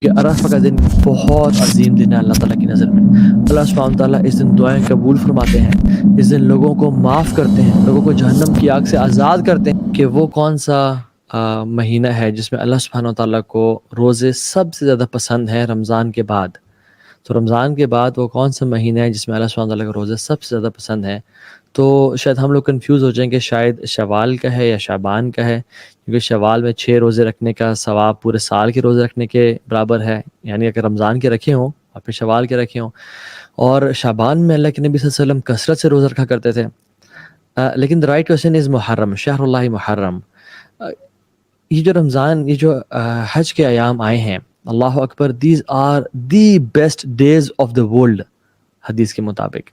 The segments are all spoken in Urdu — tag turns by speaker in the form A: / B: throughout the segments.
A: کہ عرفہ کا دن بہت عظیم دن ہے اللہ تعالیٰ کی نظر میں۔ اللہ سبحانہ تعالیٰ اس دن دعائیں قبول فرماتے ہیں، اس دن لوگوں کو معاف کرتے ہیں، لوگوں کو جہنم کی آگ سے آزاد کرتے ہیں۔ کہ وہ کون سا مہینہ ہے جس میں اللہ سبحانہ تعالیٰ کو روزے سب سے زیادہ پسند ہیں رمضان کے بعد؟ تو رمضان کے بعد وہ کون سا مہینہ ہے جس میں اللہ سبحانہ تعالیٰ کو روزے سب سے زیادہ پسند ہیں؟ تو شاید ہم لوگ کنفیوز ہو جائیں کہ شاید شوال کا ہے یا شعبان کا ہے، کیونکہ شوال میں 6 روزے رکھنے کا ثواب پورے سال کے روزے رکھنے کے برابر ہے، یعنی اگر رمضان کے رکھے ہوں اور پھر شوال کے رکھے ہوں، اور شعبان میں اللہ کے نبی صلی اللہ علیہ وسلم کثرت سے روزہ رکھا کرتے تھے۔ لیکن رائٹ کویشچن از محرم، شہر اللہ محرم۔ یہ جو رمضان، یہ جو حج کے ایام آئے ہیں، اللہ اکبر، these are the best days of the world حدیث کے مطابق۔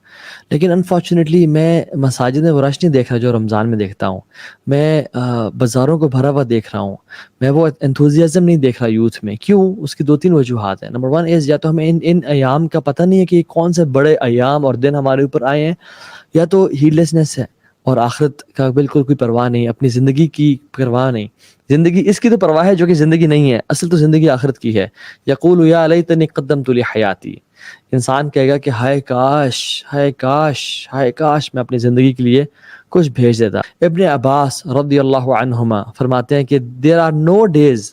A: لیکن انفارچونیٹلی میں مساجد میں وہ رش نہیں دیکھ رہا جو رمضان میں دیکھتا ہوں، میں بازاروں کو بھرا ہوا دیکھ رہا ہوں، میں وہ انتھوزیازم نہیں دیکھ رہا یوتھ میں۔ کیوں؟ اس کی 2-3 وجوہات ہیں۔ نمبر 1 از یا تو ہمیں ان ایام کا پتہ نہیں ہے کہ کون سے بڑے ایام اور دن ہمارے اوپر آئے ہیں، یا تو ہیڈلیسنس ہے اور آخرت کا بالکل کوئی پرواہ نہیں، اپنی زندگی کی پرواہ نہیں۔ زندگی اس کی تو پرواہ ہے جو کہ زندگی نہیں ہے، اصل تو زندگی آخرت کی ہے۔ یقول یا لیتنی قدمت لحیاتی، انسان کہے گا کہ ہائے کاش، ہائے کاش، ہائے کاش میں اپنی زندگی کے لیے کچھ بھیج دیتا۔ ابن عباس رضی اللہ عنہما فرماتے ہیں کہ دیر آر نو ڈیز،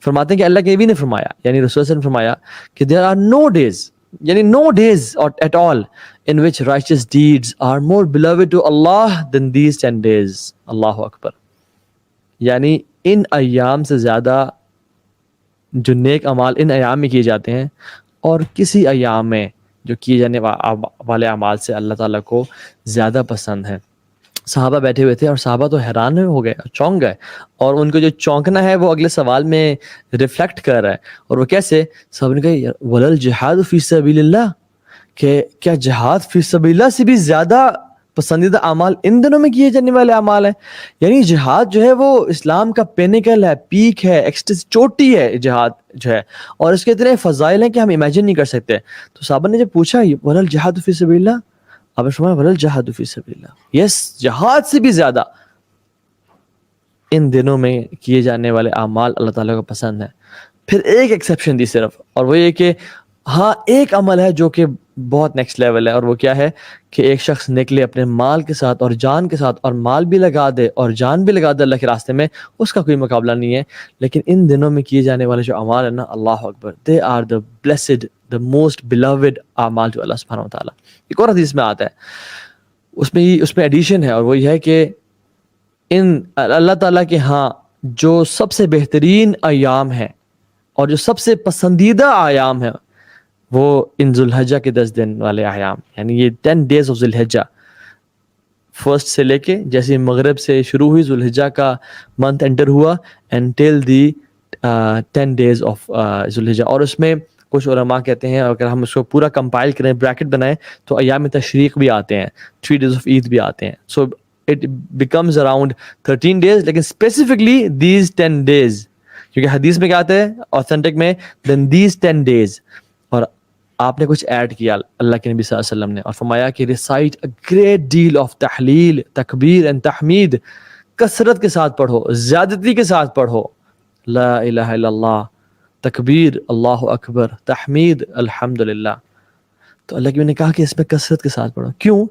A: فرماتے ہیں کہ اللہ کے نبی نے فرمایا، یعنی رسول صلی اللہ علیہ وسلم نے فرمایا کہ دیر آر نو ڈیز، یعنی no days at all in which righteous deeds are more beloved to Allah than these 10 days۔ اللہ اکبر، یعنی ان ایام سے زیادہ جو نیک اعمال ان ایام میں کیے جاتے ہیں، اور کسی ایام میں جو کیے جانے والے اعمال سے اللہ تعالیٰ کو زیادہ پسند ہے۔ صحابہ بیٹھے ہوئے تھے اور صحابہ تو حیران ہو گئے، چونک گئے، اور ان کو جو چونکنا ہے وہ اگلے سوال میں ریفلیکٹ کر رہا ہے۔ اور وہ کیسے؟ صحابہ نے کہا وَلَا الْجِهَادُ فِي سَبِيلِ اللَّهِ، کہ کیا جہاد فی سبیل اللہ سے بھی زیادہ پسندیدہ اعمال ان دنوں میں کیے جانے والے اعمال ہیں؟ یعنی جہاد جو ہے وہ اسلام کا پینیکل ہے، پیک ہے، چوٹی ہے جہاد جو ہے، اور اس کے اتنے فضائل ہیں کہ ہم امیجن نہیں کر سکتے۔ تو صحابہ نے جب پوچھا وَلَا الْجِهَادُ فِي سَبِيلِ اللَّهِ، آپ نے فرمایا وَلَا الْجِهَادُ فِي سَبِيلِ اللَّهِ، یس، جہاد سے بھی زیادہ ان دنوں میں کیے جانے والے اعمال اللہ تعالیٰ کو پسند ہیں۔ پھر ایک ایکسیپشن دی صرف، اور وہ یہ کہ ہاں ایک عمل ہے جو کہ بہت نیکسٹ لیول ہے، اور وہ کیا ہے کہ ایک شخص نکلے اپنے مال کے ساتھ اور جان کے ساتھ، اور مال بھی لگا دے اور جان بھی لگا دے اللہ کے راستے میں، اس کا کوئی مقابلہ نہیں ہے۔ لیکن ان دنوں میں کیے جانے والے جو اعمال ہیں نا، اللہ اکبر، they are the blessed, the most beloved اعمال جو اللہ سبحانہ وتعالیٰ۔ ایک اور حدیث میں آتا ہے، اس میں ایڈیشن ہے، اور وہ یہ ہے کہ ان اللہ تعالیٰ کے ہاں جو سب سے بہترین ایام ہیں اور جو سب سے پسندیدہ ایام ہیں وہ ان ذو الحجہ کے 10 دن والے ایام، یعنی یہ 10 days of ذو الحجہ، فرسٹ سے لے کے جیسے مغرب سے شروع ہوئی ذو الحجہ کا منتھ انٹر ہوا and till the 10 days of ذو الحجہ۔ اور اس میں کچھ علماء کہتے ہیں اگر ہم اس کو پورا کمپائل کریں، بریکٹ بنائیں، تو ایام تشریق بھی آتے ہیں، 3 days of عید بھی آتے ہیں، سو it becomes around 13 days، لیکن specifically these 10 days، کیونکہ حدیث میں کیا آتا ہے authentic میں then these 10 days، اور آپ نے کچھ ایڈ کیا اللہ کے نبی صلی اللہ علیہ وسلم نے، اور فرمایا کہ recite a great deal of تحلیل، تکبیر and تحمید، کثرت کے ساتھ پڑھو، زیادتی کے ساتھ پڑھو، لا الہ الا اللہ، تکبیر اللہ اکبر، تحمید الحمدللہ۔ تو اللہ کے نبی نے کہا کہ اس میں کثرت کے ساتھ پڑھو، کیوں؟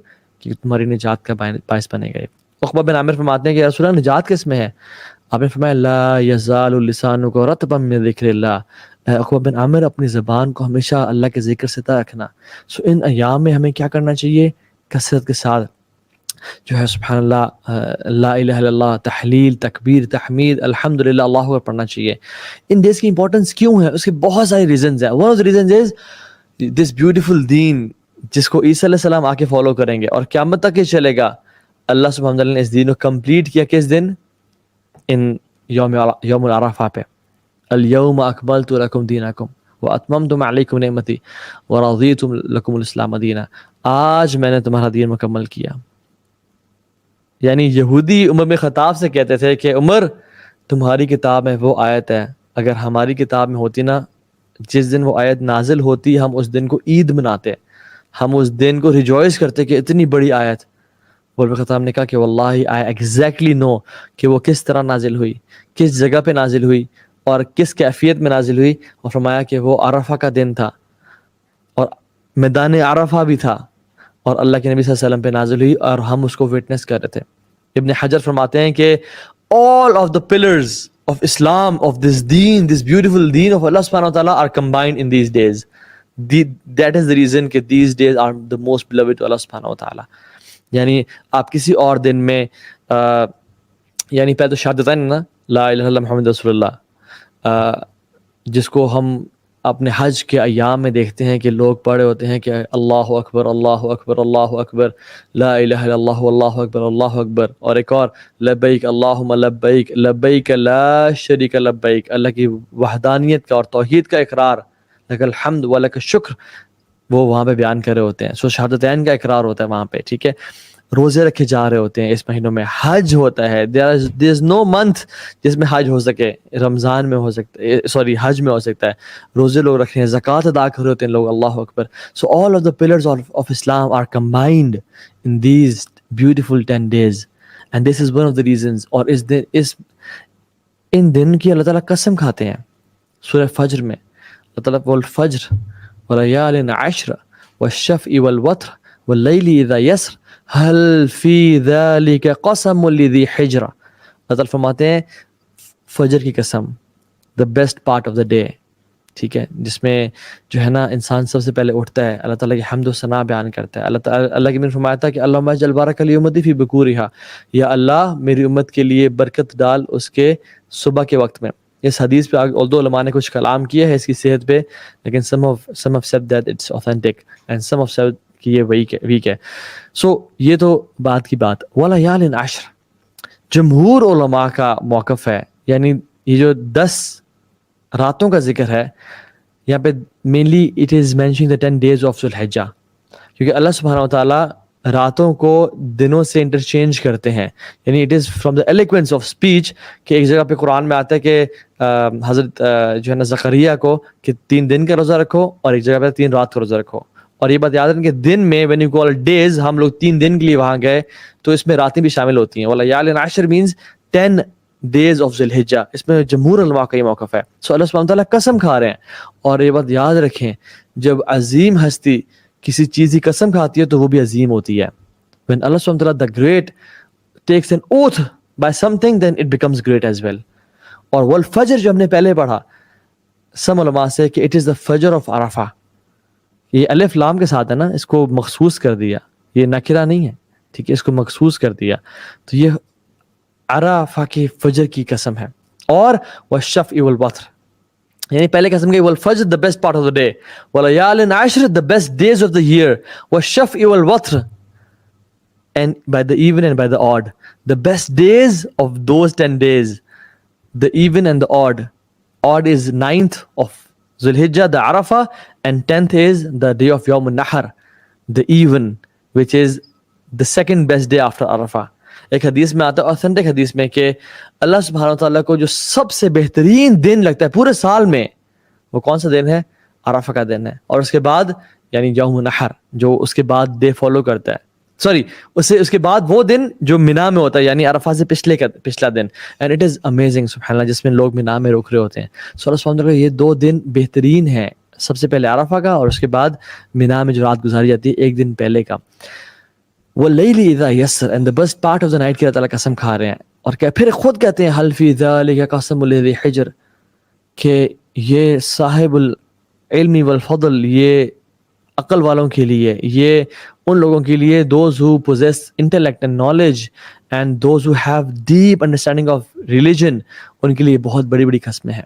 A: کہ تمہاری نجات کا باعث بنے گئے۔ عقبہ بن عامر فرماتے ہیں کہ رسول اللہ نجات کس میں ہے؟ آپ نے فرمایا لا یزال لسانک رطبا من ذکر اللہ، عقبہ بن عامر اپنی زبان کو ہمیشہ اللہ کے ذکر سے رکھنا۔ سو ان ایام میں ہمیں کیا کرنا چاہیے؟ کثرت کے ساتھ جو ہے سبحان اللہ، لا الہ الا اللہ، تحلیل، تکبیر، تحمید، الحمدللہ، اللہ اکبر پڑھنا چاہیے۔ ان ڈیز کی امپورٹنس کیوں ہے؟ اس کے بہت سارے ریزنز ہیں۔ One of the reasons is this beautiful دین جس کو عیسیٰ علیہ السلام آ کے فالو کریں گے اور قیامت تک یہ چلے گا۔ اللہ سبحانہ وتعالیٰ نے اس دین کو کمپلیٹ کیا کس دن؟ ان یوم العرفہ پہ، الیوم اکملت لکم دینکم واتممت علیکم نعمتی ورضیت لکم الاسلام دینا، آج میں نے تمہارا دین مکمل کیا۔ یعنی یہودی عمر بن خطاب سے کہتے تھے کہ عمر تمہاری کتاب میں وہ آیت ہے، اگر ہماری کتاب میں ہوتی نا، جس دن وہ آیت نازل ہوتی ہم اس دن کو عید مناتے، ہم اس دن کو ریجوائز کرتے کہ اتنی بڑی آیت۔ عمر بن خطاب نے کہا کہ واللہ آئی ایگزیکٹلی نو کہ وہ کس طرح نازل ہوئی، کس جگہ پہ نازل ہوئی، اور کس کیفیت میں نازل ہوئی, اور فرمایا کہ وہ عرفہ کا دن تھا اور میدان عرفہ بھی تھا اور اللہ کے نبی صلی اللہ علیہ وسلم پہ نازل ہوئی اور ہم اس کو وٹنس کر رہے تھے. ابن حجر فرماتے ہیں کہ all of the pillars of Islam, of this deen, this beautiful deen of Allah subhanahu wa ta'ala are combined in these days. That is the reason کہ these days are the most beloved to Allah subhanahu wa ta'ala. یعنی آپ کسی اور دن میں یعنی پہلے تو شہادتین نا, لا الہ الا اللہ محمد رسول اللہ, جس کو ہم اپنے حج کے ایام میں دیکھتے ہیں کہ لوگ پڑھے ہوتے ہیں کہ اللہ اکبر اللہ اکبر اللہ اکبر لا الہ الا اللہ اللہ اکبر اللہ اکبر, اور ایک اور لبیک اللہم لبیک لبیک لا شریک لبیک, اللہ کی وحدانیت کا اور توحید کا اقرار, لک الحمد ولک الشکر, وہ وہاں پہ بیان کر رہے ہوتے ہیں. سو شہادتین کا اقرار ہوتا ہے وہاں پہ, ٹھیک ہے. روزے رکھے جا رہے ہوتے ہیں اس مہینوں میں, حج ہوتا ہے, there is no month جس میں حج ہو سکے. رمضان میں ہو سکتا ہے, سوری حج میں ہو سکتا ہے, روزے لوگ رکھ رہے ہیں, زکوٰۃ ادا کر رہے ہوتے ہیں لوگ, اللہ اکبر. سو all of the pillars of Islam are combined in these beautiful 10 days and this is one of the reasons. اور ان دن کی اللہ تعالیٰ قسم کھاتے ہیں سورہ فجر میں. اللہ تعالیٰ والفجر ولیال عشر والشفع والوتر واللیل اذا یسر هل فی ذلک قسم لذی حجر. اللہ تعالیٰ فرماتے ہیں فجر کی قسم, the best part of the day, ٹھیک ہے, جس میں جو ہے نا انسان سب سے پہلے اٹھتا ہے, اللہ تعالیٰ کی حمد و ثنا بیان کرتا ہے. اللہ کی نے فرمایا تھا کہ اللہم اجعل بارک لی امتی فی بکورہا, یا اللہ میری امت کے لیے برکت ڈال اس کے صبح کے وقت میں. اس حدیث پہ اردو علماء نے کچھ کلام کیا ہے اس کی صحت پہ, لیکن some have said that it's authentic and some have said کہ یہ ویک ہے. سو یہ تو بات کی بات. ولیال عشر جمہور علماء کا موقف ہے, یعنی یہ جو 10 راتوں کا ذکر ہے یہاں پہ mainly it is mentioning the 10 days of ذو الحجہ, کیونکہ اللہ سبحانہ و تعالیٰ راتوں کو دنوں سے انٹرچینج کرتے ہیں. یعنی it is from the eloquence of speech کہ ایک جگہ پہ قرآن میں آتا ہے کہ حضرت جو ہے نا زکریا کو کہ 3 دن کا روزہ رکھو, اور ایک جگہ پہ 3 رات کا روزہ رکھو. اور یہ بات یاد رکھیں کہ دن میں when you call days, ہم لوگ 3 دن کے لیے وہاں گئے تو اس میں راتیں بھی شامل ہوتی ہیں. ولیال عشر means 10 days of ذو الحجہ, اس میں جمہور علماء کا یہ موقف ہے. سو اللہ سبحانہ تعالیٰ قسم کھا رہے ہیں. اور یہ بات یاد رکھیں جب عظیم ہستی کسی چیز کی قسم کھاتی ہے تو وہ بھی عظیم ہوتی ہے. when Allah سبحانہ تعالیٰ the great takes an oath by something then it becomes great as well. اور والفجر جو ہم نے پہلے پڑھا سم علماء سے کہ it is the فجر of عرفہ, یہ الف لام کے ساتھ ہے نا, اس کو مخصوص کر دیا, یہ نکرہ نہیں ہے, ٹھیک ہے, اس کو مخصوص کر دیا. تو یہ عرفہ کے فجر کی قسم ہے. اور والشفع والوتر, یعنی پہلے قسم گئی والفجر the best part of the day, ولیال عشر the best days of the year, والشفع والوتر and by the even and by the odd, the best days of those 10 days, the even and the odd. Odd is 9th of Dhul Hijjah, the Arafah, and 10th is the day of Yawm al-Nahr, the even, which is the second best day after Arafah. ایک حدیث میں آتا ہے, authentic حدیث میں, کہ اللہ سبحانہ تعالیٰ کو جو سب سے بہترین دن لگتا ہے پورے سال میں, وہ کون سا دن ہے؟ عرفہ کا دن ہے. اور اس کے بعد یعنی یوم النحر جو اس کے بعد ڈے فالو کرتا ہے, سوری اس کے بعد وہ دن جو مینا میں ہوتا ہے, یعنی عرفہ سے پچھلا دن. اینڈ اٹ از امیزنگ سبحان اللہ, جس میں لوگ مینا میں رک رہے ہوتے ہیں. سو اللہ سبحانہ تعالیٰ یہ 2 دن بہترین ہیں, سب سے پہلے عرفہ کا اور اس کے بعد مینا میں جو رات گزاری جاتی ہے ایک دن پہلے کا. واللیل اذا یسر, and the best part of the night کی اللہ تعالیٰ قسم کھا رہے ہیں. اور کہ پھر خود کہتے ہیں حل فی ذلک قسم لذی حجر, کہ یہ صاحب العلم والفضل, یہ عقل والوں کے لیے, یہ ان لوگوں کے لیے those who possess intellect and knowledge and those who have deep understanding of religion, ان کے لیے بہت بڑی بڑی قسمیں ہیں.